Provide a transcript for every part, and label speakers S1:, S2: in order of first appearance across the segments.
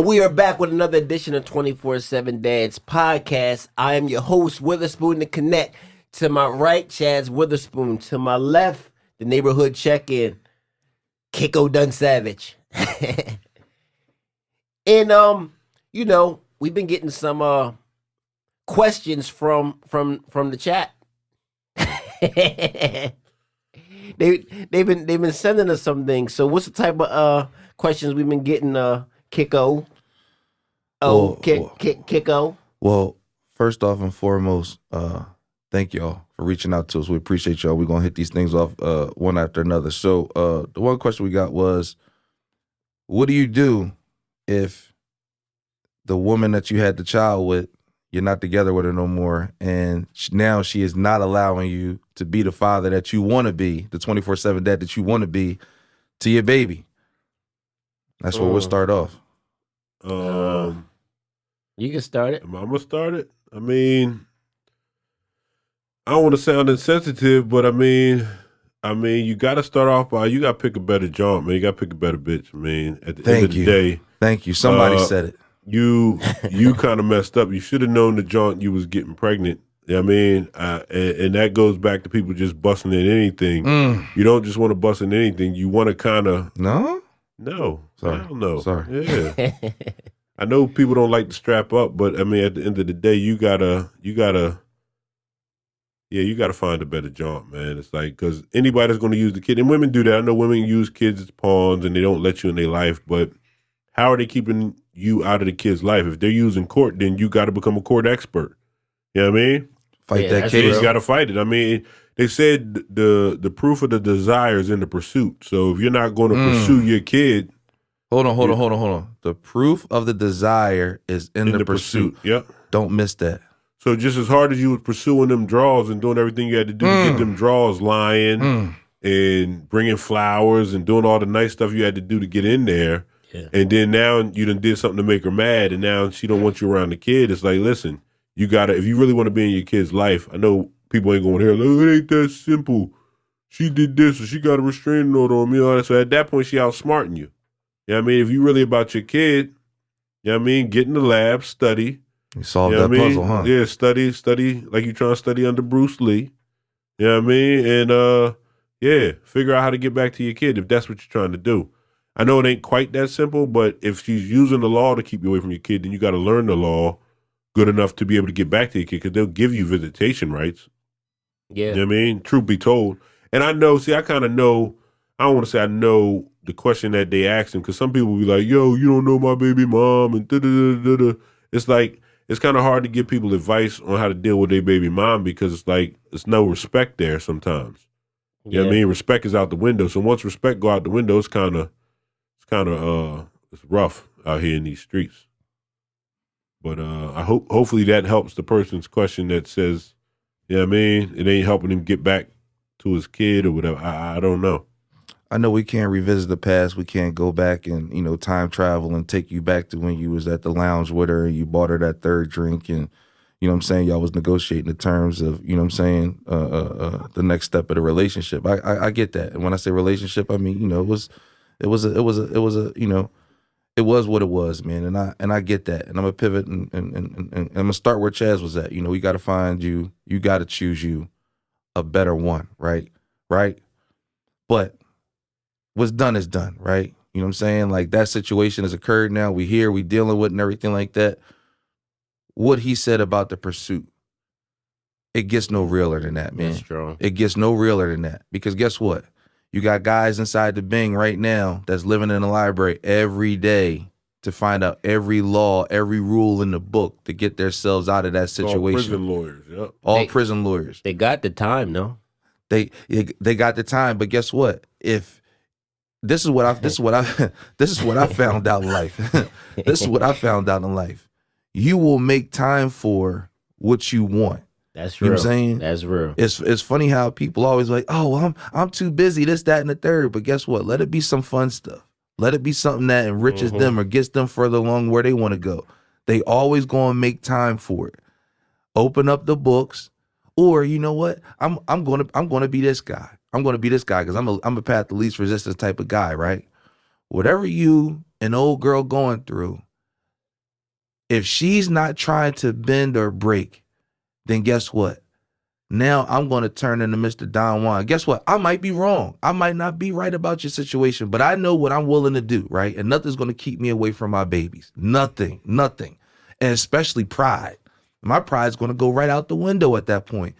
S1: And we are back with another edition of 24/7 Dads Podcast. I am your host, Witherspoon the Connect. To my right, Chaz Witherspoon. To my left, the neighborhood check-in, Kiko Dun Savage. And we've been getting some questions from the chat. They've been sending us some things. So what's the type of questions we've been getting, Kiko? Kiko.
S2: Well, first off and foremost, thank y'all for reaching out to us. We appreciate y'all. We're gonna hit these things off one after another. So the one question we got was, what do you do if the woman that you had the child with, you're not together with her no more, and now she is not allowing you to be the father that you want to be, the 24/7 dad that you want to be to your baby? That's where we'll start off.
S1: You can start it.
S3: I'm gonna start it. I mean, I don't want to sound insensitive, but I mean, you got to start off by, you got to pick a better jaunt, man. You got to pick a better bitch. I mean, at the end of the day,
S2: thank you. Somebody said it.
S3: You kind of messed up. You should have known the jaunt you was getting pregnant. You know what I mean? And that goes back to people just busting in anything. You don't just want to bust in anything. You want to kind of
S2: no.
S3: Sorry. I don't know.
S2: Sorry.
S3: Yeah. I know people don't like to strap up, but I mean, at the end of the day, you gotta find a better jaunt, man. It's like, because anybody that's going to use the kid, and women do that. I know women use kids as pawns and they don't let you in their life, but how are they keeping you out of the kid's life? If they're using court, then you got to become a court expert. You know what I mean?
S2: Fight that case.
S3: You got to fight it. I mean, they said the proof of the desire is in the pursuit. So if you're not going to pursue your kid.
S2: Hold on. The proof of the desire is in the pursuit.
S3: Yep.
S2: Don't miss that.
S3: So just as hard as you was pursuing them draws and doing everything you had to do to get them draws lying and bringing flowers and doing all the nice stuff you had to do to get in there, and then now you done did something to make her mad, and now she don't want you around the kid. It's like, listen, you gotta, if you really want to be in your kid's life, I know people ain't going to hear, like, it ain't that simple. She did this, or she got a restraining order on me. All that. So at that point, she outsmarting you. You know what I mean? If you really about your kid, you know what I mean? Get in the lab, study.
S2: You solved that puzzle, huh?
S3: Yeah, study like you trying to study under Bruce Lee. You know what I mean? And figure out how to get back to your kid if that's what you're trying to do. I know it ain't quite that simple, but if she's using the law to keep you away from your kid, then you got to learn the law good enough to be able to get back to your kid, because they'll give you visitation rights.
S1: Yeah.
S3: You know what I mean? Truth be told. And I know, I kind of know, I don't want to say I know the question that they asked him, because some people be like, yo, you don't know my baby mom, and da-da-da-da-da. It's like, it's kind of hard to give people advice on how to deal with their baby mom, because it's like, there's no respect there sometimes. You know what I mean? Respect is out the window. So once respect go out the window, it's rough out here in these streets. But hopefully that helps the person's question that says, you know what I mean? It ain't helping him get back to his kid or whatever. I don't know.
S2: I know we can't revisit the past. We can't go back and, time travel and take you back to when you was at the lounge with her and you bought her that third drink and, you know what I'm saying, y'all was negotiating the terms of, you know what I'm saying, the next step of the relationship. I get that. And when I say relationship, I mean, it was what it was, man. And I get that. And I'm gonna pivot and I'm gonna start where Chaz was at. You got to find you got to choose you a better one, right? But what's done is done, right? You know what I'm saying? Like, that situation has occurred now. We here, we dealing with and everything like that. What he said about the pursuit, it gets no realer than that, man.
S1: That's true.
S2: It gets no realer than that. Because guess what? You got guys inside the Bing right now that's living in the library every day to find out every law, every rule in the book to get themselves out of that situation.
S3: All prison lawyers, yep.
S2: All prison lawyers.
S1: They got the time, no?
S2: They got the time, but guess what? This is what I found out in life. This is what I found out in life. You will make time for what you want.
S1: That's real.
S2: You know what I'm saying?
S1: That's real.
S2: It's funny how people always like, oh, well, I'm too busy, this, that, and the third. But guess what? Let it be some fun stuff. Let it be something that enriches them or gets them further along where they want to go. They always going to make time for it. Open up the books, or you know what? I'm going to be this guy. I'm going to be this guy because I'm a path of least resistance type of guy, right? Whatever you, an old girl going through, If she's not trying to bend or break, then guess what? Now I'm going to turn into Mr. Don Juan. Guess what? I might be wrong. I might not be right about your situation, but I know what I'm willing to do, right? And nothing's going to keep me away from my babies. Nothing. And especially pride. My pride's going to go right out the window at that point.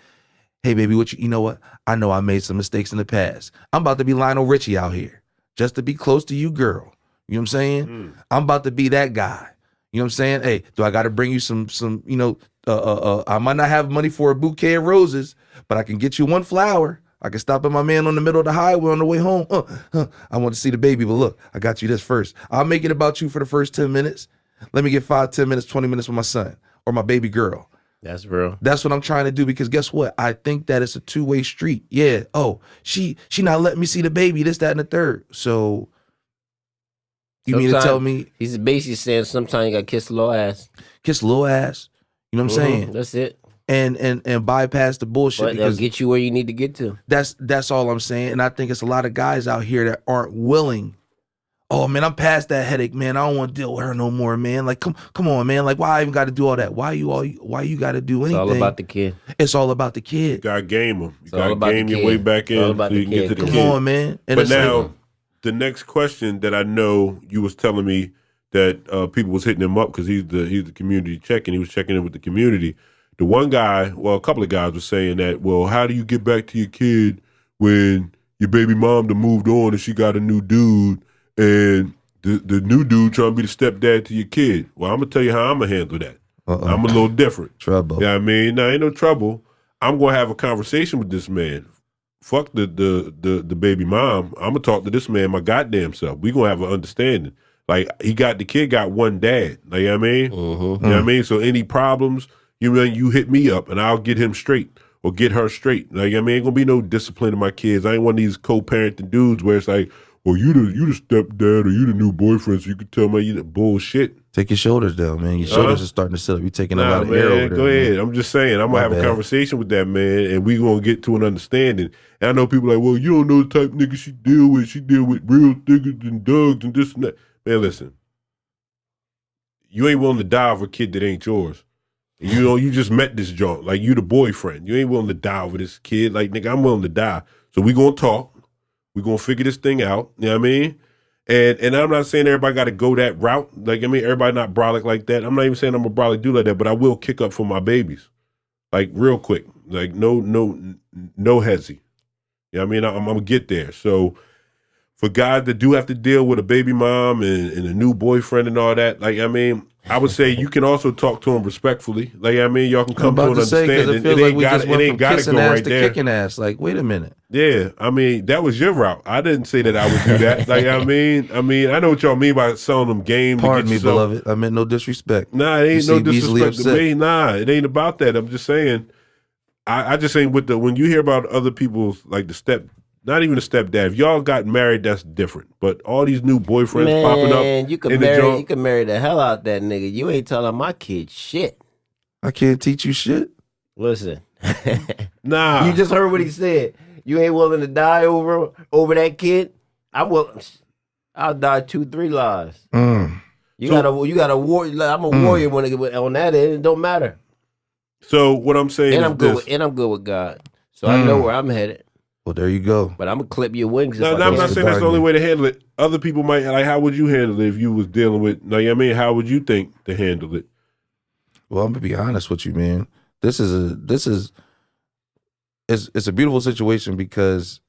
S2: Hey, baby, you know what? I know I made some mistakes in the past. I'm about to be Lionel Richie out here just to be close to you, girl. You know what I'm saying? I'm about to be that guy. You know what I'm saying? Hey, do I got to bring you some, I might not have money for a bouquet of roses, but I can get you one flower. I can stop at my man on the middle of the highway on the way home. I want to see the baby, but look, I got you this first. I'll make it about you for the first 10 minutes. Let me get 5, 10 minutes, 20 minutes with my son or my baby girl.
S1: That's real.
S2: That's what I'm trying to do, because guess what? I think that it's a two-way street. Yeah. Oh, she not letting me see the baby, this, that, and the third. So you mean to tell me
S1: he's basically saying sometimes you gotta kiss a little ass.
S2: Kiss a little ass. You know what I'm saying?
S1: That's it.
S2: And bypass the bullshit,
S1: but
S2: because
S1: they'll get you where you need to get to.
S2: That's all I'm saying. And I think it's a lot of guys out here that aren't willing. Oh man, I'm past that headache, man. I don't want to deal with her no more, man. Like, come on, man. Like, why I even got to do all that? Why you got to do anything?
S1: It's all about the kid.
S2: It's all about the kid.
S3: You gotta game them. You gotta game your way back in so you can get to the kid.
S2: Come on, man. And
S3: but now, the next question that I know you was telling me that people was hitting him up because he's the community checking. He was checking in with the community. The one guy, well, a couple of guys were saying that, well, how do you get back to your kid when your baby mom done moved on and she got a new dude? And the new dude trying to be the stepdad to your kid. Well, I'm going to tell you how I'm going to handle that. I'm a little different.
S2: Trouble.
S3: Yeah, I mean, now ain't no trouble. I'm going to have a conversation with this man. Fuck the baby mom. I'm going to talk to this man my goddamn self. We going to have an understanding. Like, the kid got one dad. Like, you know what I mean? You know what I mean? So any problems, you hit me up and I'll get him straight or get her straight. Like, I mean, ain't going to be no discipline to my kids. I ain't one of these co-parenting dudes where it's like, well, you the stepdad or you the new boyfriend, so you can tell me you that bullshit.
S2: Take your shoulders down, man. Your shoulders are starting to sit up. You're taking a lot of air over there.
S3: Go ahead. I'm just saying, I'm going to have a conversation with that man, and we going to get to an understanding. And I know people like, well, you don't know the type of nigga she deal with. She deal with real niggas and dogs and this and that. Man, listen. You ain't willing to die over a kid that ain't yours. You just met this joint. Like, you the boyfriend. You ain't willing to die over this kid. Like, nigga, I'm willing to die. So we going to talk. We're going to figure this thing out, you know what I mean? And I'm not saying everybody got to go that route. Like, I mean, everybody not brolic like that. I'm not even saying I'm a brolic dude like that, but I will kick up for my babies. Like, real quick. Like, no hezzy. You know what I mean? I'm going to get there. So, for guys that do have to deal with a baby mom and a new boyfriend and all that, like, I mean, I would say you can also talk to him respectfully. Like, I mean, y'all can come to an understanding.
S2: It feels like we just went from kissing ass to
S3: there.
S2: kicking ass. Like, wait a minute.
S3: Yeah, I mean, that was your route. I didn't say that I would do that. Like, I mean, I know what y'all mean by selling them games.
S2: Pardon me, beloved. I meant no disrespect.
S3: Nah, it ain't no disrespect to me. Nah, it ain't about that. I'm just saying, I just ain't with when you hear about other people's, like not even a stepdad. If y'all got married, that's different. But all these new boyfriends popping up.
S1: You can marry the hell out that nigga. You ain't telling my kid shit.
S2: I can't teach you shit.
S1: Listen.
S3: Nah.
S1: You just heard what he said. You ain't willing to die over that kid? I'll die 2-3 lives. You got a war. I'm a warrior when on that end. It don't matter.
S3: So what I'm saying
S1: and I'm good with God. So I know where I'm headed.
S2: Well, there you go.
S1: But I'm gonna clip your wings.
S3: No, I'm not saying that's the only way to handle it. Other people might like. How would you handle it if you was dealing with? Like, I mean, how would you think to handle it?
S2: Well, I'm gonna be honest with you, man. It's a beautiful situation because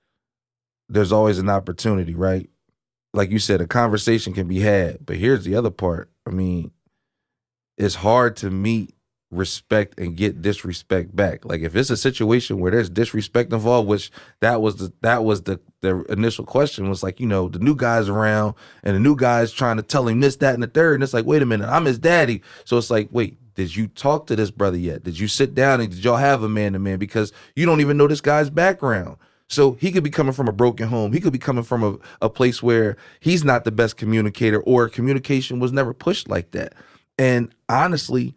S2: there's always an opportunity, right? Like you said, a conversation can be had. But here's the other part. I mean, it's hard to meet respect and get disrespect back. Like, if it's a situation where there's disrespect involved, which that was the initial question, was like, the new guy's around and the new guy's trying to tell him this, that, and the third, and it's like, wait a minute, I'm his daddy. So it's like, wait, did you talk to this brother yet? Did you sit down and did y'all have a man-to-man? Because you don't even know this guy's background. So he could be coming from a broken home. He could be coming from a place where he's not the best communicator, or communication was never pushed like that. And honestly,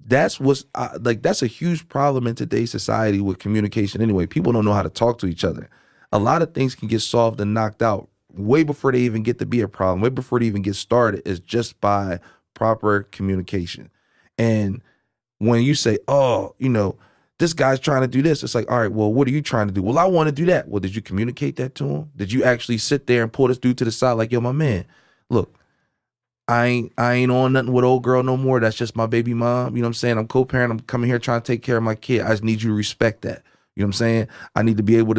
S2: that's a huge problem in today's society with communication anyway. People don't know how to talk to each other. A lot of things can get solved and knocked out way before they even get to be a problem, way before they even get started, is just by proper communication. And when you say, oh, you know, this guy's trying to do this, it's like, all right, well, what are you trying to do? Well, I want to do that. Well, did you communicate that to him? Did you actually sit there and pull this dude to the side like, yo, my man, look, I ain't on nothing with old girl no more. That's just my baby mom. You know what I'm saying? I'm co-parent. I'm coming here trying to take care of my kid. I just need you to respect that. You know what I'm saying? I need to be able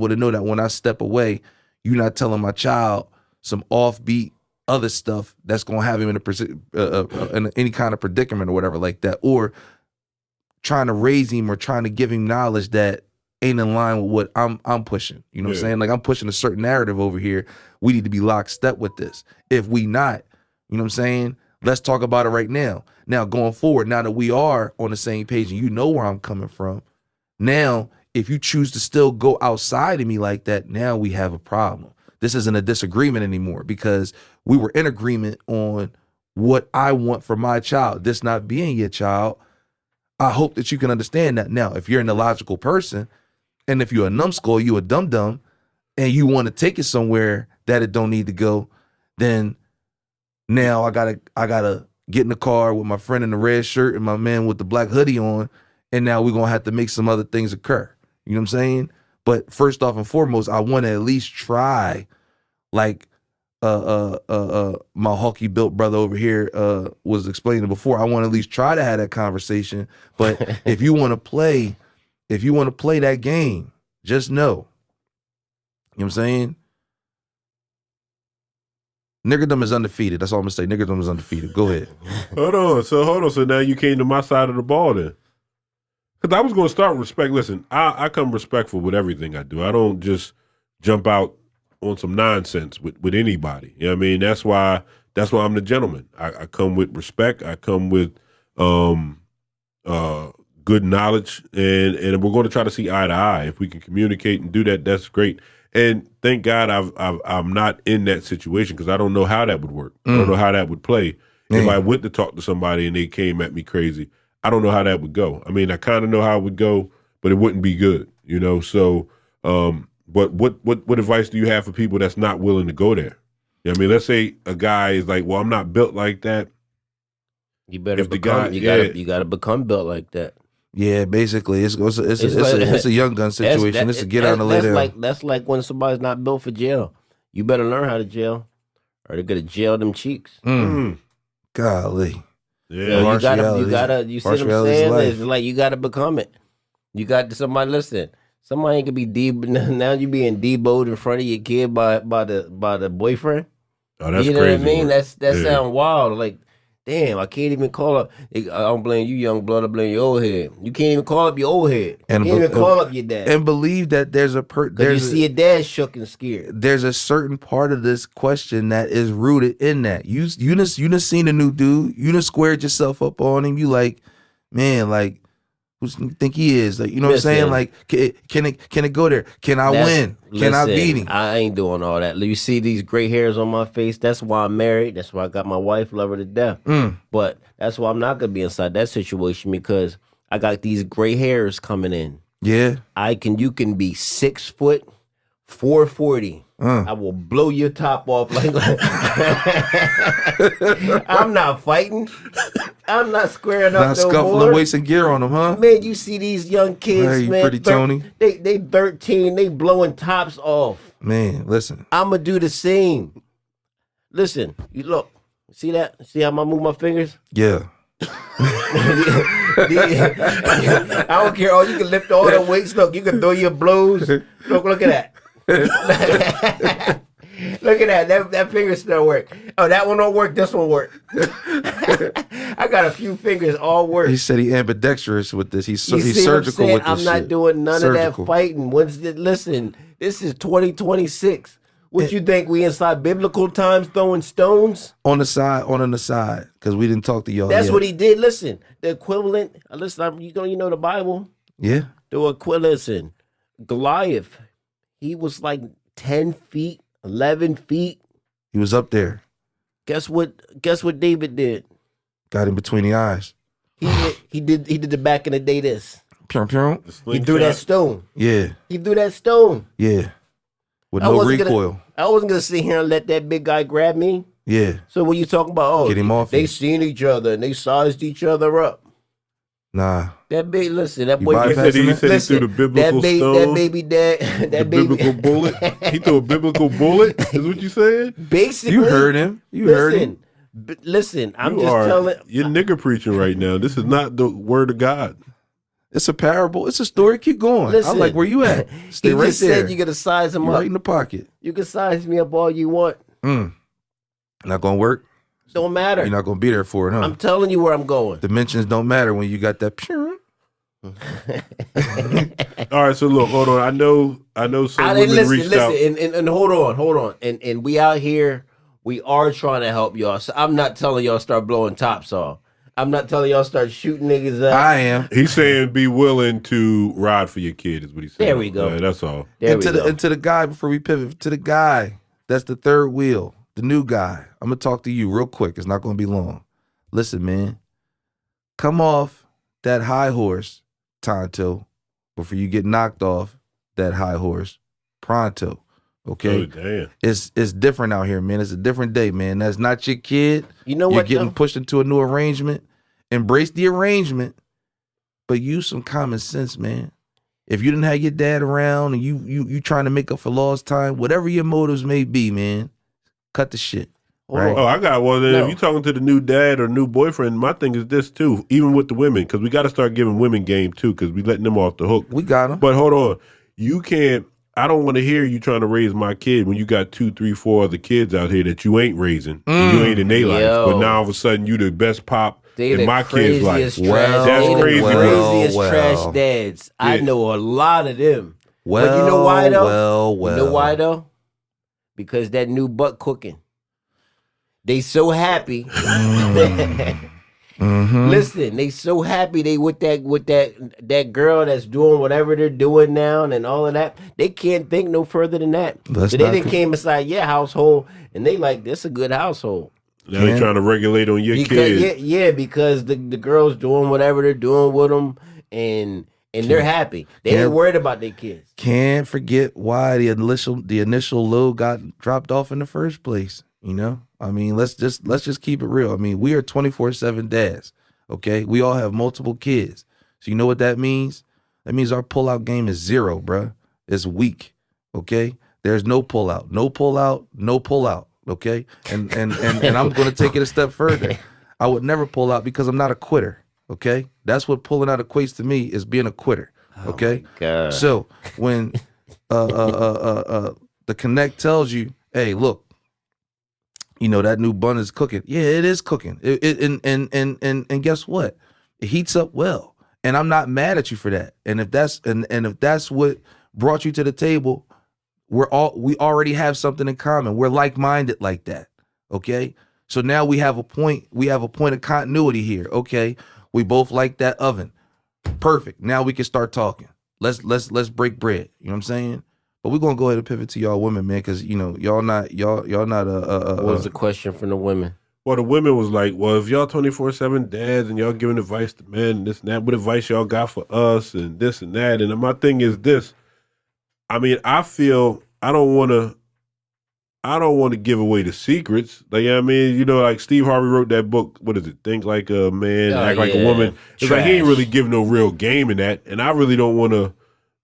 S2: to know that when I step away, you're not telling my child some offbeat other stuff that's gonna have him in any kind of predicament or whatever like that, or trying to raise him or trying to give him knowledge that ain't in line with what I'm pushing. You know what I'm saying? Like, I'm pushing a certain narrative over here. We need to be lockstep with this. If we not, you know what I'm saying? Let's talk about it right now. Now, going forward, now that we are on the same page and you know where I'm coming from, now, if you choose to still go outside of me like that, now we have a problem. This isn't a disagreement anymore because we were in agreement on what I want for my child. This not being your child, I hope that you can understand that. Now, if you're an illogical person, and if you're a numbskull, you a dum-dum, and you want to take it somewhere that it don't need to go, then now I gotta get in the car with my friend in the red shirt and my man with the black hoodie on, and now we're gonna have to make some other things occur. You know what I'm saying? But first off and foremost, I want to at least try, like my hulky built brother over here was explaining before. I want to at least try to have that conversation. But if you want to play that game, just know. You know what I'm saying? Niggerdom is undefeated. That's all I'm gonna say. Niggerdom is undefeated. Go ahead.
S3: Hold on. So now you came to my side of the ball then. Because I was going to start with respect. Listen, I come respectful with everything I do. I don't just jump out on some nonsense with anybody. You know what I mean? That's why I'm the gentleman. I come with respect. I come with good knowledge, and we're going to try to see eye to eye. If we can communicate and do that, that's great. And thank God I'm not in that situation because I don't know how that would work. I don't know how that would play. If I went to talk to somebody and they came at me crazy, I don't know how that would go. I mean, I kind of know how it would go, but it wouldn't be good, you know? So, but what advice do you have for people that's not willing to go there? You know what I mean, let's say a guy is like, well, I'm not built like that.
S1: You better you gotta become built like that.
S2: Yeah, basically, it's a young gun situation. It's a get out and lay down.
S1: That's like when somebody's not built for jail. You better learn how to jail, or they're gonna jail them cheeks.
S2: Golly.
S1: Yeah, you gotta. You see what I'm saying? It's like you gotta become it. You got somebody. Listen, somebody ain't gonna be now. You being deboed in front of your kid by the boyfriend.
S3: Oh, that's
S1: you know
S3: crazy.
S1: What I mean? That sound wild. Like, damn, I can't even call up. I don't blame you, young blood. I blame your old head. You can't even call up your old head. You can't even call up your dad.
S2: And believe that there's
S1: you see your dad shook and scared.
S2: There's a certain part of this question that is rooted in that. You done seen a new dude. You done squared yourself up on him. You like, man, like, who you think he is? Like, you know what I'm saying? Like, can it go there? Can I win? Can I beat him?
S1: I ain't doing all that. You see these gray hairs on my face? That's why I'm married. That's why I got my wife, love her to death. But that's why I'm not gonna be inside that situation because I got these gray hairs coming in.
S2: Yeah.
S1: You can be 6 foot, 440. I will blow your top off like I'm not fighting. I'm not squaring up. Not
S2: scuffling the waist and gear on them, huh?
S1: Man, you see these young kids,
S2: hey,
S1: man.
S2: Pretty Tony.
S1: They 13. They blowing tops off.
S2: Man, listen.
S1: I'm gonna do the same. Listen, you look. See that? See how I move my fingers?
S2: Yeah.
S1: I don't care. Oh, you can lift all the weights. Look, you can throw your blows. Look at that. Look at that finger still work. Oh, that one don't work. This one work. I got a few fingers all work.
S2: He said he ambidextrous with this. He's surgical with this.
S1: I'm not doing none of that fighting. Listen, this is 2026. What you think? We inside biblical times throwing stones?
S2: On the side, because we didn't talk to y'all.
S1: That's what he did. Listen, the equivalent. Listen, you know the Bible?
S2: Yeah.
S1: The equivalent. Listen, Goliath, he was like 10 feet, 11 feet.
S2: He was up there.
S1: Guess what David did?
S2: Got him between the eyes.
S1: He did the back in the day this.
S2: He
S1: threw that stone.
S2: Yeah.
S1: He threw that stone.
S2: Yeah. With no recoil.
S1: I wasn't gonna sit here and let that big guy grab me.
S2: Yeah.
S1: So when you talking about,
S2: Get him off
S1: they
S2: you.
S1: seen each other and they sized each other up.
S2: Nah.
S1: That baby, listen, that
S2: You
S1: boy.
S3: He said he
S1: Listen,
S3: threw the biblical
S1: that
S3: stone.
S1: baby dad,
S3: The
S1: that baby.
S3: biblical bullet. He threw a biblical bullet. Is what you said?
S1: Basically,
S2: You heard him. You heard him.
S1: Listen, I'm
S3: You
S1: just telling.
S3: You're nigger preaching right now. This is not the word of God.
S2: It's a parable. It's a story. Keep going.
S1: Listen,
S2: I'm like, where you at? Stay
S1: he
S2: right
S1: just
S2: there.
S1: said you gotta size him
S2: You're
S1: up.
S2: right in the pocket.
S1: You can size me up all you want.
S2: Not gonna work.
S1: Don't matter.
S2: You're not gonna be there for it, huh?
S1: I'm telling you where I'm going.
S2: Dimensions don't matter when you got that pure.
S3: All right, so look, hold on. I know some women reached out.
S1: And hold on. And we out here, we are trying to help y'all. So I'm not telling y'all start blowing tops off. I'm not telling y'all start shooting niggas up.
S2: I am.
S3: He's saying be willing to ride for your kid is what he's saying.
S1: There we go.
S3: That's all.
S1: There we go.
S2: And to the guy, before we pivot, to the guy that's the third wheel, the new guy. I'm gonna talk to you real quick. It's not gonna be long. Listen, man. Come off that high horse, Tonto, before you get knocked off that high horse, pronto. Okay?
S3: Oh, damn.
S2: It's different out here, man. It's a different day, man. That's not your kid.
S1: You know
S2: You're
S1: what?
S2: getting
S1: though?
S2: pushed into a new arrangement. Embrace the arrangement, but use some common sense, man. If you didn't have your dad around and you trying to make up for lost time, whatever your motives may be, man, cut the shit. Right?
S3: Oh, I got one. And
S1: No.
S3: if you're talking to the new dad or new boyfriend, my thing is this too, even with the women, because we got to start giving women game too, because we letting them off the hook.
S2: We got them.
S3: But hold on. You can't, I don't want to hear you trying to raise my kid when you got 2, 3, 4 other kids out here that you ain't raising. You ain't in their life.
S1: Yo.
S3: But now all of a sudden you the best pop
S1: They
S3: in
S1: the
S3: my kid's life.
S1: craziest trash.
S2: Well,
S3: That's
S1: they the
S3: crazy, bro.
S1: craziest
S2: well.
S1: trash dads. I
S3: Yeah.
S1: know a lot of them.
S2: Well,
S1: but you know why though?
S2: Well.
S1: You know why though? Because that new butt cooking. They so happy. Listen, they so happy they with that girl that's doing whatever they're doing now and all of that. They can't think no further than that.
S2: Let's
S1: so they
S2: not
S1: didn't came inside your household and they like, this a good household.
S3: Now they trying to regulate on your kid.
S1: Yeah, because the girls doing whatever they're doing with them and they're happy. They ain't worried about their kids.
S2: Can't forget why the initial load got dropped off in the first place. You know, I mean, let's just keep it real. I mean, we are 24/7 dads. Okay, we all have multiple kids. So you know what that means? That means our pullout game is 0, bruh. It's weak. Okay, there's no pullout, no pullout, no pullout. Okay, and I'm going to take it a step further. I would never pull out because I'm not a quitter. Okay, that's what pulling out equates to me, is being a quitter. Okay,
S1: God.
S2: so when the connect tells you, hey, look, you know that new bun is cooking. Yeah, it is cooking. And guess what? It heats up well, and I'm not mad at you for that. And if that's what brought you to the table, we already have something in common. We're like-minded like that. Okay, so now we have a point of continuity here. Okay, we both like that oven. Perfect. Now we can start talking. Let's break bread. You know what I'm saying? But we're gonna go ahead and pivot to y'all women, man, because you know y'all not
S1: What was the question from the women?
S3: Well, the women was like, well, if y'all 24/7 dads and y'all giving advice to men and this and that, what advice y'all got for us and this and that? And my thing is this. I mean, I feel I don't want to give away the secrets. Like, I mean, you know, like Steve Harvey wrote that book. What is it? Think like a man, act like a woman. It's like he ain't really giving no real game in that. And I really don't want to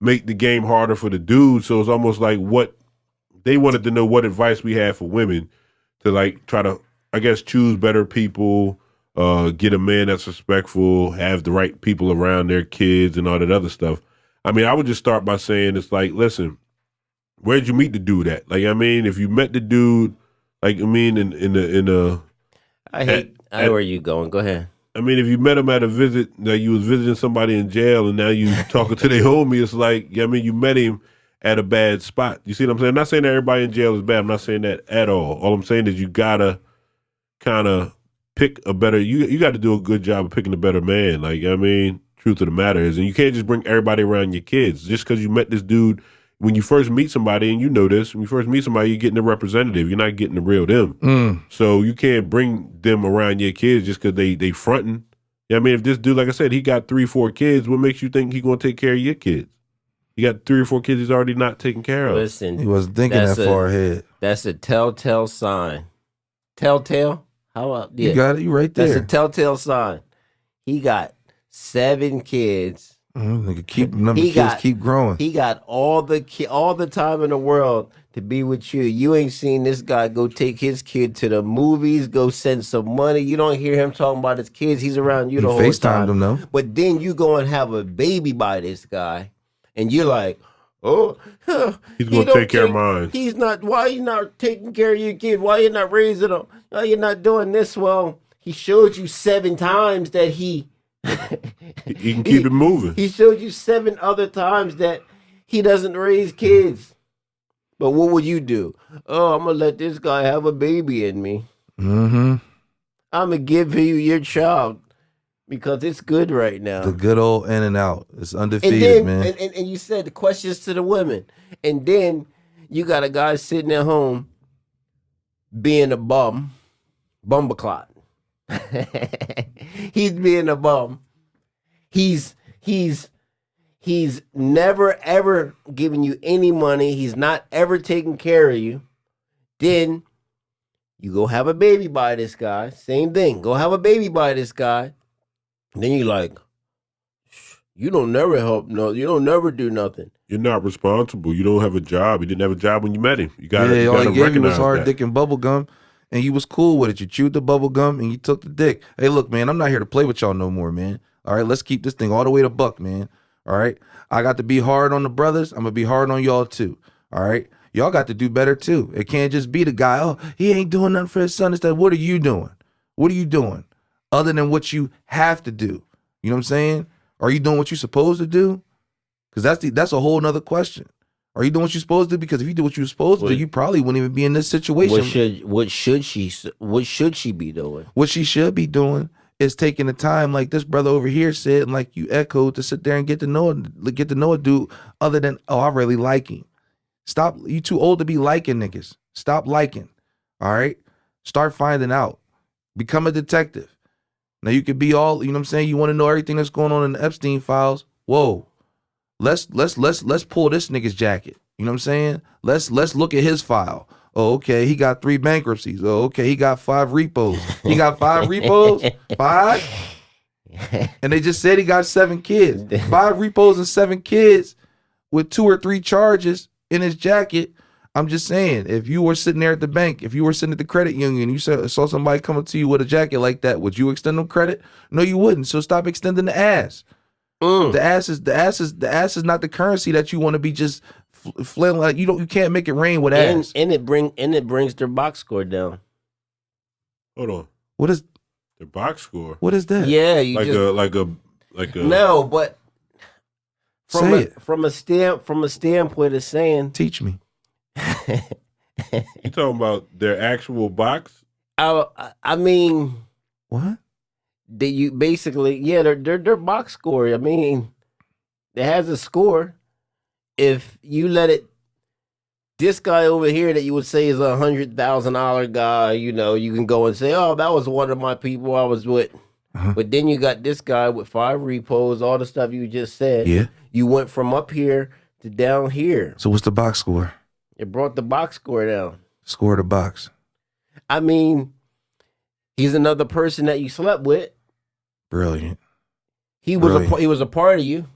S3: make the game harder for the dudes. So it's almost like what they wanted to know, what advice we had for women to like try to, I guess, choose better people, get a man that's respectful, have the right people around their kids and all that other stuff. I mean, I would just start by saying, it's like, listen, where'd you meet the dude at? Like, I mean, if you met the dude, like, I mean, in a
S1: I know where you going. Go ahead.
S3: I mean, if you met him at a visit, that you was visiting somebody in jail and now you talking to their homie, it's like, I mean, you met him at a bad spot. You see what I'm saying? I'm not saying that everybody in jail is bad. I'm not saying that at all. All I'm saying is you gotta kind of pick a better, you got to do a good job of picking a better man. Like, I mean, truth of the matter is, and you can't just bring everybody around your kids. Just because you met this dude, when you first meet somebody, and you know this, when you first meet somebody, you're getting a representative. You're not getting the real them. So you can't bring them around your kids just because they fronting. I mean, if this dude, like I said, he got 3, 4 kids, what makes you think he's going to take care of your kids? He got 3 or 4 kids he's already not taking care of.
S1: Listen,
S2: He wasn't thinking that far ahead.
S1: That's a telltale sign Telltale. How about
S2: You got it. You right there.
S1: That's a telltale sign. He got 7 kids.
S2: Nigga, kids keep growing.
S1: He got all the time in the world to be with you. You ain't seen this guy go take his kid to the movies, go send some money. You don't hear him talking about his kids. He's around you the whole time.
S2: FaceTimed him though.
S1: But then you go and have a baby by this guy, and you're like, oh,
S3: he's gonna take care of mine.
S1: He's not. Why you not taking care of your kid? Why you not raising him? Why you not doing this? Well, he showed you 7 times that he
S3: can keep it moving.
S1: He showed you 7 other times that he doesn't raise kids. But what would you do? Oh, I'm gonna let this guy have a baby in me.
S2: Mm-hmm.
S1: I'm gonna give you your child because it's good right now.
S2: The good old in and out. It's undefeated, man.
S1: And you said the questions to the women, and then you got a guy sitting at home being a bumbleclot. He's being a bum. He's never ever giving you any money. He's not ever taking care of you. Then you go have a baby by this guy. Same thing. Go have a baby by this guy. And then you're like, you don't never help. No, you don't never do nothing.
S3: You're not responsible. You don't have a job. You didn't have a job when you met him. You got
S2: all he gave you was hard
S3: that.
S2: dick and bubble gum. And you was cool with it. You chewed the bubble gum and you took the dick. Hey, look, man, I'm not here to play with y'all no more, man. All right, let's keep this thing all the way to buck, man. All right, I got to be hard on the brothers. I'm gonna be hard on y'all too. All right, y'all got to do better too. It can't just be the guy. Oh, he ain't doing nothing for his son. Instead, what are you doing? What are you doing other than what you have to do? You know what I'm saying? Are you doing what you're supposed to do? Because that's a whole nother question. Are you doing what you're supposed to do? Because if you do what you're supposed to do, you probably wouldn't even be in this situation.
S1: What should she be doing?
S2: What she should be doing is taking the time, like this brother over here said, and like you echoed, to sit there and get to know a dude other than, oh, I really like him. Stop. You too old to be liking niggas. Stop liking. All right. Start finding out. Become a detective. Now you could be all, you know what I'm saying? You want to know everything that's going on in the Epstein files. Whoa. Let's pull this nigga's jacket. You know what I'm saying? Let's look at his file. Oh, okay, he got 3 bankruptcies. Oh, okay, he got 5 repos. He got 5 repos? 5? And they just said he got 7 kids. 5 repos and 7 kids with 2 or 3 charges in his jacket. I'm just saying, if you were sitting there at the bank, if you were sitting at the credit union, you saw somebody coming to you with a jacket like that, would you extend them credit? No, you wouldn't. So stop extending the ass. The ass is not the currency that you want to be just flailing like. You can't make it rain with ass.
S1: And it brings their box score down.
S3: Hold on.
S2: What is
S3: their box score?
S2: What is that?
S1: Yeah,
S3: like a
S1: no, but from a standpoint of saying,
S2: teach me.
S3: You talking about their actual box?
S1: I mean,
S2: what?
S1: You basically, yeah, their box score. I mean, it has a score. If you let it, this guy over here that you would say is $100,000 guy, you know, you can go and say, oh, that was one of my people I was with. But then you got this guy with 5 repos, all the stuff you just said.
S2: Yeah.
S1: You went from up here to down here.
S2: So what's the box score?
S1: It brought the box score down.
S2: Score the box.
S1: I mean, he's another person that you slept with.
S2: Brilliant.
S1: He was a part of you.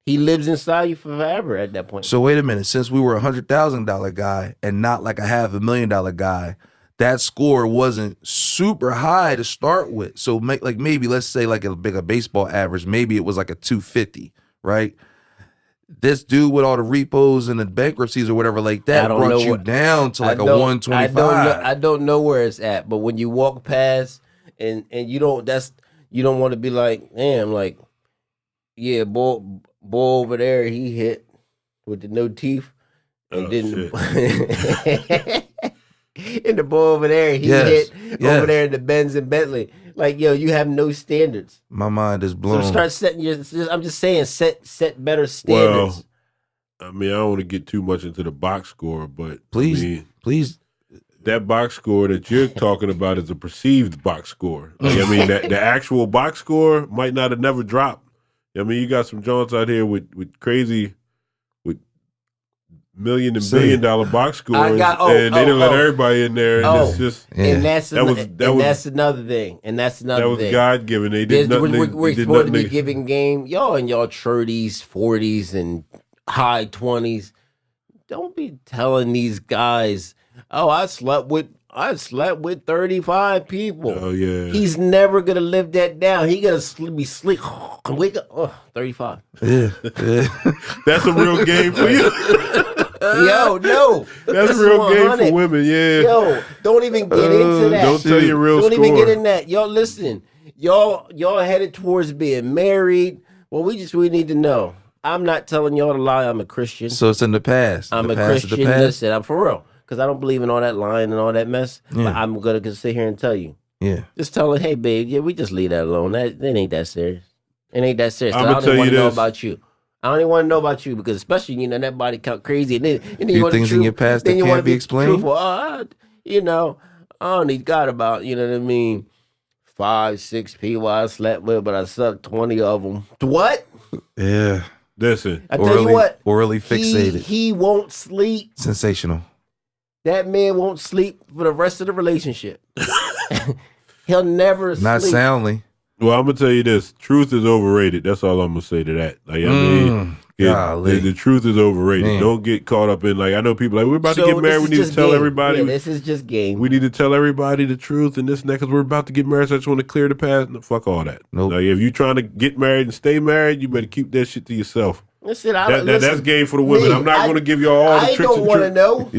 S1: He lives inside you forever at that point.
S2: So wait a minute. Since we were $100,000 guy and not like a $500,000 guy, that score wasn't super high to start with. So maybe let's say like a baseball average. Maybe it was like a 250, right? This dude with all the repos and the bankruptcies or whatever like that brought you down to like a 125.
S1: I don't know where it's at, but when you walk past and you don't want to be like, damn, like, yeah, boy over there, he hit with the no teeth. And didn't and the boy over there, he hit over there in the Benz and Bentley. Like, yo, you have no standards.
S2: My mind is blown.
S1: So start setting I'm just saying, set better standards.
S3: Well, I mean, I don't want to get too much into the box score, but
S2: please.
S3: That box score that you're talking about is a perceived box score. Like, I mean, the actual box score might not have never dropped. I mean, you got some joints out here with crazy, with million and billion dollar box scores, and they didn't let everybody in there. And it's just,
S1: and that's another thing. And that's another
S3: that was
S1: thing.
S3: God given. They did nothing.
S1: We're supposed to be giving game. Y'all in y'all 30s, 40s, and high 20s. Don't be telling these guys, "Oh, I slept with 35 people."
S3: Oh yeah,
S1: he's never gonna live that down. He gonna be sleep and wake up. 35.
S2: Yeah.
S3: That's a real game for you.
S1: Yo, no,
S3: that's a real game for women. Yeah.
S1: Yo, don't even get into that.
S3: Don't tell your real
S1: Don't
S3: score.
S1: even get in that. Yo, listen, y'all headed towards being married. Well, we need to know. I'm not telling y'all to lie. I'm a Christian.
S2: So it's in the past.
S1: I'm a Christian. Listen, I'm for real. Because I don't believe in all that lying and all that mess. Yeah. But I'm going to sit here and tell you.
S2: Yeah.
S1: Just tell her, hey, babe, we just leave that alone. That ain't that serious. It ain't that serious.
S3: I
S1: don't even want to know about you. I don't even want to know about you because especially, that body count crazy. And then you want
S2: things in your past that can't be explained.
S1: I don't need God about, what I mean? 5, 6 people I slept with, but I sucked 20 of them. What?
S2: Yeah.
S3: Listen.
S1: I tell you what.
S2: Orally fixated.
S1: He won't sleep.
S2: Sensational.
S1: That man won't sleep for the rest of the relationship. He'll never sleep.
S2: Not soundly.
S3: Well, I'm going to tell you this. Truth is overrated. That's all I'm going to say to that. Like, the truth is overrated. Man. Don't get caught up in, I know people we're about to get married. We need to tell everybody.
S1: Yeah, this is just game.
S3: We need to tell everybody the truth and this and that because we're about to get married, so I just want to clear the past. No, fuck all that.
S2: Nope.
S3: If you're trying to get married and stay married, you better keep that shit to yourself.
S1: Listen,
S3: that's game for the women. I'm not going to give y'all all the tricks.
S1: I don't want to know.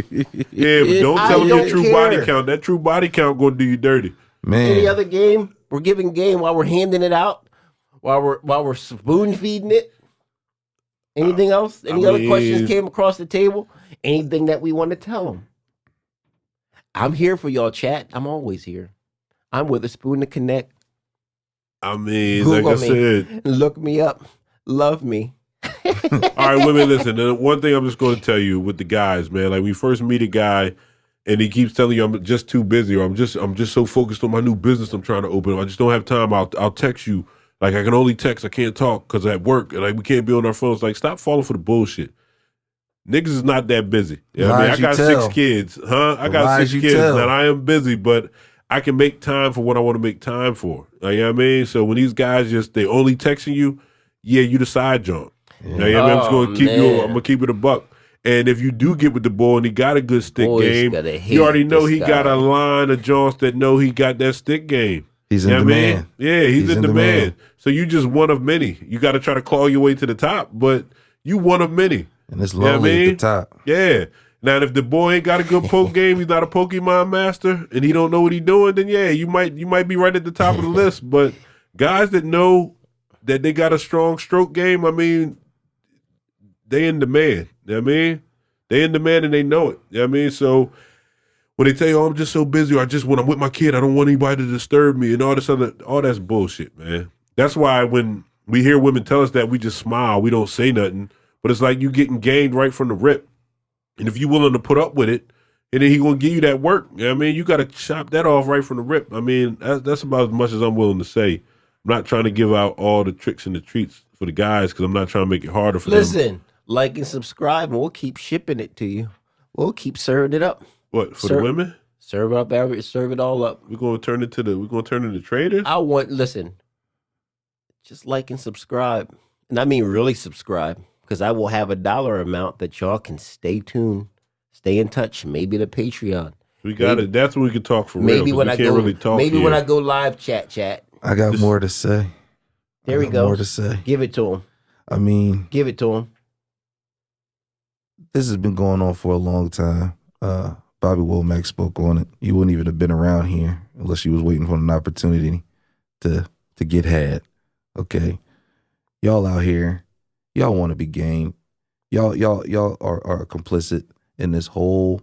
S3: Yeah, but don't tell them your true body count. That true body count going to do you dirty.
S2: Man.
S1: Any other game? We're giving game while we're handing it out, while we're spoon feeding it. Anything else? Any other questions came across the table? Anything that we want to tell them? I'm here for y'all, chat. I'm always here. I'm with a spoon to connect.
S3: I mean,
S1: Google
S3: like I said,
S1: look me up, love me.
S3: All right, women, listen. One thing I'm just going to tell you with the guys, man. Like we first meet a guy, and he keeps telling you I'm just too busy, or I'm just so focused on my new business I'm trying to open. I just don't have time. I'll text you. Like I can only text. I can't talk because at work, and we can't be on our phones. Like stop falling for the bullshit. Niggas is not that busy. I got 6 kids, I got 6 kids, and I am busy, but I can make time for what I want to make time for. You know what I mean? So when these guys they only texting you, you the side jump. Yeah. You know what I mean? I'm just gonna keep you. I'm gonna keep it a buck. And if you do get with the boy and he got a good stick game, you already know he got a line of joints that know he got that stick game.
S2: He's in demand.
S3: Yeah, he's in demand. So you just one of many. You got to try to claw your way to the top, but you one of many.
S2: And it's lonely at the top.
S3: Yeah. Now, if the boy ain't got a good poke game, he's not a Pokemon master, and he don't know what he's doing, then you might be right at the top of the list. But guys that know that they got a strong stroke game, I mean, they in demand. You know what I mean? They in demand and they know it. You know what I mean? So when they tell you, I'm just so busy, or when I'm with my kid, I don't want anybody to disturb me and all that's bullshit, man. That's why when we hear women tell us that, we just smile. We don't say nothing. But it's like you getting gamed right from the rip. And if you're willing to put up with it, and then he going to give you that work, you know what I mean? You got to chop that off right from the rip. I mean, that's about as much as I'm willing to say. I'm not trying to give out all the tricks and the treats for the guys because I'm not trying to make it harder for them.
S1: Listen, like and subscribe, and we'll keep shipping it to you. We'll keep serving it up.
S3: What, for the women?
S1: Serve it all up.
S3: We're gonna turn into traders?
S1: Listen, just like and subscribe. And I mean really subscribe. Because I will have a dollar amount that y'all can stay tuned, stay in touch. Maybe the Patreon.
S3: We got it. That's when we can talk for real.
S1: Maybe when I go live chat.
S2: I got more to say.
S1: There we go.
S2: More to say.
S1: Give it to him.
S2: I mean,
S1: give it to him.
S2: This has been going on for a long time. Bobby Womack spoke on it. You wouldn't even have been around here unless you was waiting for an opportunity to get had. Okay, y'all out here. Y'all want to be game. Y'all are complicit in this whole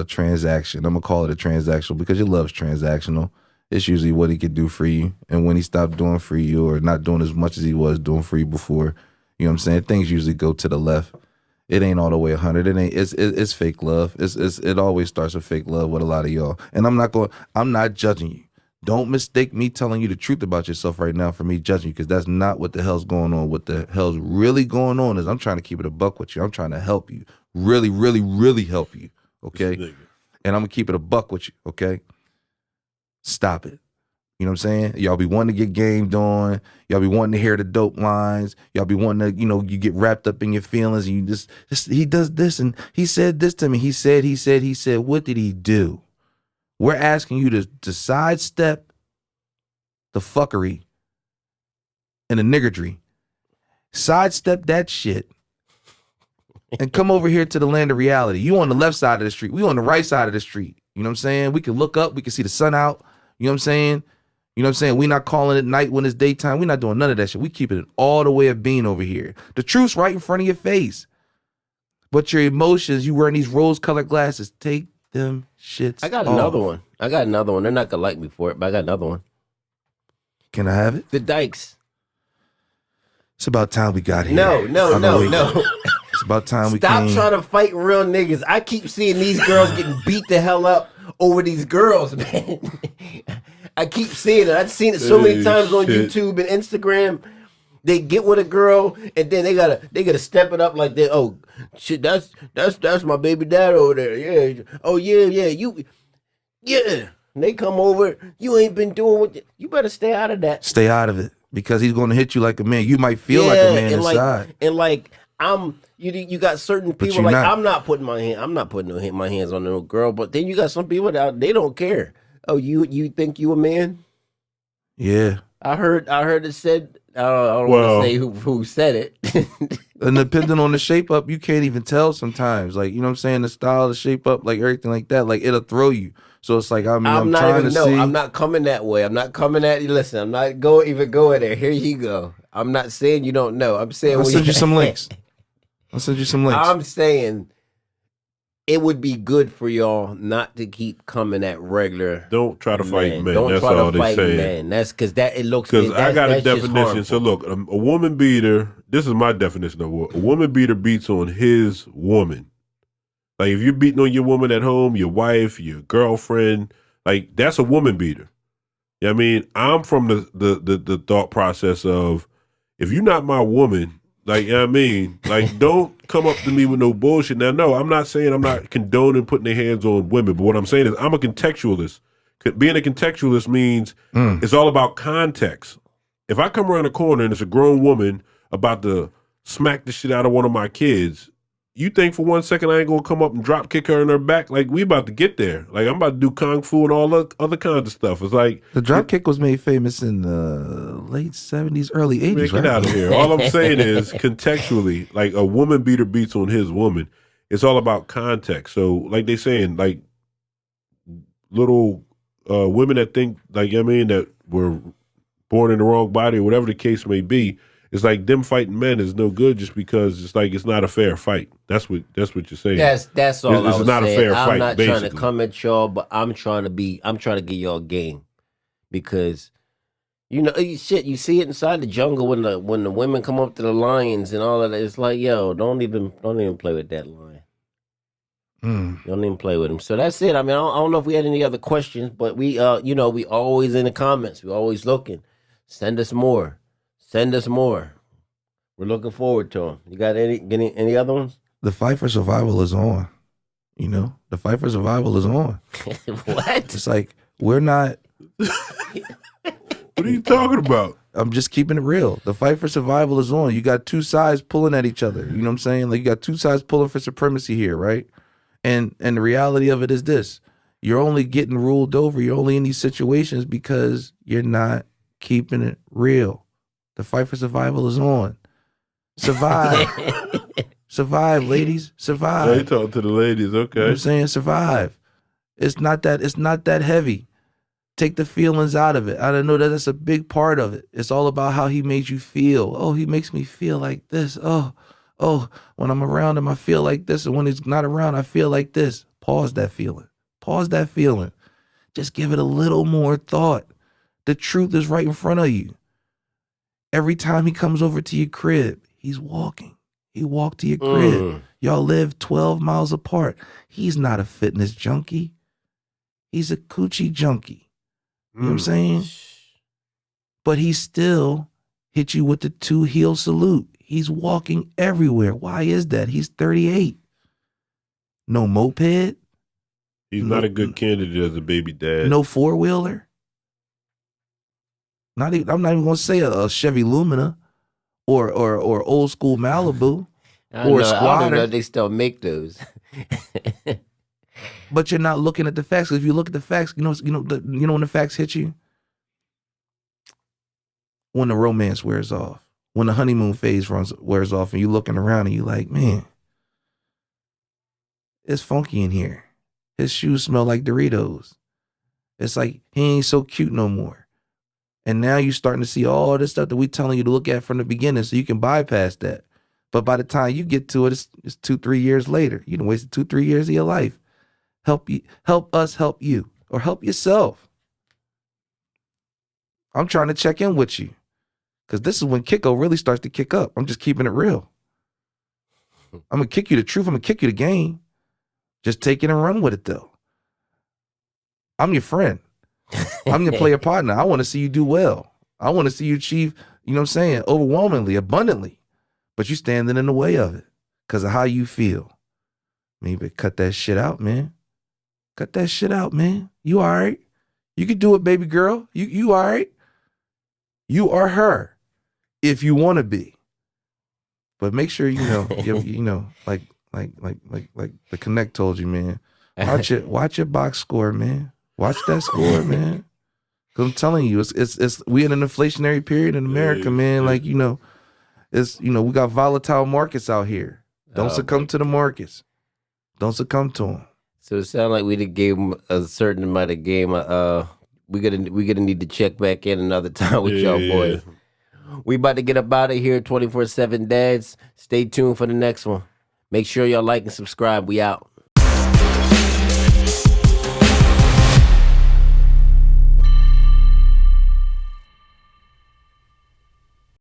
S2: transaction. I'm gonna call it a transactional because your love's transactional. It's usually what he could do for you, and when he stopped doing for you or not doing as much as he was doing for you before, you know what I'm saying? Things usually go to the left. It ain't all the way 100. It ain't. It's fake love. It always starts with fake love with a lot of y'all. And I'm not judging you. Don't mistake me telling you the truth about yourself right now for me judging you, because that's not what the hell's going on. What the hell's really going on is I'm trying to keep it a buck with you. I'm trying to help you really, really, really help you. Okay.
S3: This nigga.
S2: And I'm gonna keep it a buck with you. Okay. Stop it. You know what I'm saying? Y'all be wanting to get gamed on. Y'all be wanting to hear the dope lines. Y'all be wanting to, you get wrapped up in your feelings and you just he does this and he said this to me. He said, what did he do? We're asking you to sidestep the fuckery and the niggardry. Sidestep that shit and come over here to the land of reality. You on the left side of the street. We on the right side of the street. You know what I'm saying? We can look up. We can see the sun out. You know what I'm saying? We not calling it night when it's daytime. We not doing none of that shit. We keeping it all the way of being over here. The truth's right in front of your face. But your emotions, you wearing these rose-colored glasses. Take them shits
S1: I got
S2: off.
S1: another one. They're not gonna like me for it, but I got another one.
S2: Can I have it?
S1: The dykes.
S2: It's about time we got here.
S1: No.
S2: It's about time we
S1: Stop
S2: came.
S1: trying to fight real niggas. I keep seeing these girls getting beat the hell up over these girls, man. I keep seeing it. I've seen it so many times on YouTube and Instagram. They get with a girl and then they gotta step it up like that. Oh shit, that's my baby dad over there. Yeah. Oh yeah. And they come over. You ain't been doing what you better stay out of that.
S2: Stay out of it because he's going to hit you like a man. You might feel like a man inside.
S1: You got certain people
S2: you're
S1: like
S2: not.
S1: I'm not putting my hands on no girl, but then you got some people that they don't care. Oh, you think you a man?
S2: Yeah.
S1: I heard it said. I don't want to say who said it.
S2: And depending on the shape up, you can't even tell sometimes. Like, you know what I'm saying? The style, the shape up, like everything like that, like it'll throw you. So it's like, I'm
S1: not
S2: trying
S1: even
S2: to see.
S1: I'm not coming that way. I'm not coming at you. Listen, I'm not going there. Here you go. I'm not saying you don't know. I'm saying
S2: I'll send you some links.
S1: I'm saying it would be good for y'all not to keep coming at regular.
S3: Don't try to fight men.
S1: Don't
S3: That's
S1: try
S3: all
S1: to
S3: they
S1: fight
S3: saying.
S1: men. That's because it looks.
S3: Because I got a
S1: that's just
S3: definition.
S1: harmful.
S3: So look, a woman beater. This is my definition of a woman beater beats on his woman. Like if you're beating on your woman at home, your wife, your girlfriend, like that's a woman beater. You know what I mean? I'm from the thought process of if you're not my woman, like, you know what I mean? Like, don't come up to me with no bullshit. Now, no, I'm not saying I'm not condoning putting their hands on women, but what I'm saying is I'm a contextualist. Being a contextualist means it's all about context. If I come around the corner and it's a grown woman about to smack the shit out of one of my kids, you think for 1 second I ain't gonna come up and drop kick her in her back? Like, we about to get there. Like, I'm about to do kung fu and all the other kinds of stuff. It's like
S2: The drop kick was made famous in the late 70s, early 80s,
S3: man,
S2: right?
S3: get out of here. All I'm saying is contextually, like a woman beater beats on his woman. It's all about context. So, like they saying, like little women that think, like, you know what I mean, that were born in the wrong body or whatever the case may be, it's like them fighting men is no good just because it's like it's not a fair fight. That's what you're saying.
S1: That's all.
S3: It's not
S1: saying.
S3: a fair
S1: I'm
S3: fight.
S1: not
S3: basically.
S1: trying to come at y'all, but I'm trying to get y'all game because shit. You see it inside the jungle when the women come up to the lions and all of that. It's like, yo, don't even play with that lion. Don't even play with him. So that's it. I mean, I don't know if we had any other questions, but we we always in the comments. We always looking. Send us more. We're looking forward to them. You got any other ones?
S2: The fight for survival is on. The fight for survival is on.
S1: What?
S2: It's like, we're not.
S3: What are you talking about?
S2: I'm just keeping it real. The fight for survival is on. You got two sides pulling at each other. You know what I'm saying? Like, you got two sides pulling for supremacy here, right? And the reality of it is this. You're only getting ruled over. You're only in these situations because you're not keeping it real. The fight for survival is on. Survive. Survive, ladies. Survive.
S3: Yeah, you talking to the ladies, okay.
S2: You know what I'm saying? Survive. It's not that heavy. Take the feelings out of it. I don't know that's a big part of it. It's all about how he made you feel. Oh, he makes me feel like this. Oh, when I'm around him, I feel like this. And when he's not around, I feel like this. Pause that feeling. Just give it a little more thought. The truth is right in front of you. Every time he comes over to your crib, he's walking. He walked to your crib. Y'all live 12 miles apart. He's not a fitness junkie. He's a coochie junkie. You know what I'm saying? But he still hit you with the 2 heel salute. He's walking everywhere. Why is that? He's 38. no moped.
S3: He's not a good candidate as a baby dad.
S2: No 4-wheeler. I'm not even gonna say a Chevy Lumina or old school Malibu or a
S1: I don't
S2: Squatter.
S1: know if they still make those.
S2: But you're not looking at the facts. If you look at the facts, you know when the facts hit you? When the romance wears off. When the honeymoon phase wears off and you're looking around and you're like, man, it's funky in here. His shoes smell like Doritos. It's like he ain't so cute no more. And now you're starting to see all this stuff that we telling you to look at from the beginning so you can bypass that. But by the time you get to it, it's 2-3 years later. You done wasted 2-3 years of your life. Help us help you, or help yourself. I'm trying to check in with you. Because this is when Kicko really starts to kick up. I'm just keeping it real. I'm going to kick you the truth. I'm going to kick you the game. Just take it and run with it, though. I'm your friend. I'm your player partner. I want to see you do well. I want to see you achieve, you know what I'm saying, overwhelmingly, abundantly. But you standing in the way of it because of how you feel. Maybe cut that shit out, man. Cut that shit out, man. You all right. You can do it, baby girl. You all right. You are her if you want to be. But make sure you know, like the Connect told you, man. Watch your box score, man. Watch that score, man. Cause I'm telling you, it's we in an inflationary period in America, man. Like, we got volatile markets out here. Don't succumb to the markets. Don't succumb to them.
S1: So it sounds like we did gave him a certain amount of game. We gonna need to check back in another time with y'all boys. We about to get up out of here. 24/7 Dads. Stay tuned for the next one. Make sure y'all like and subscribe. We out.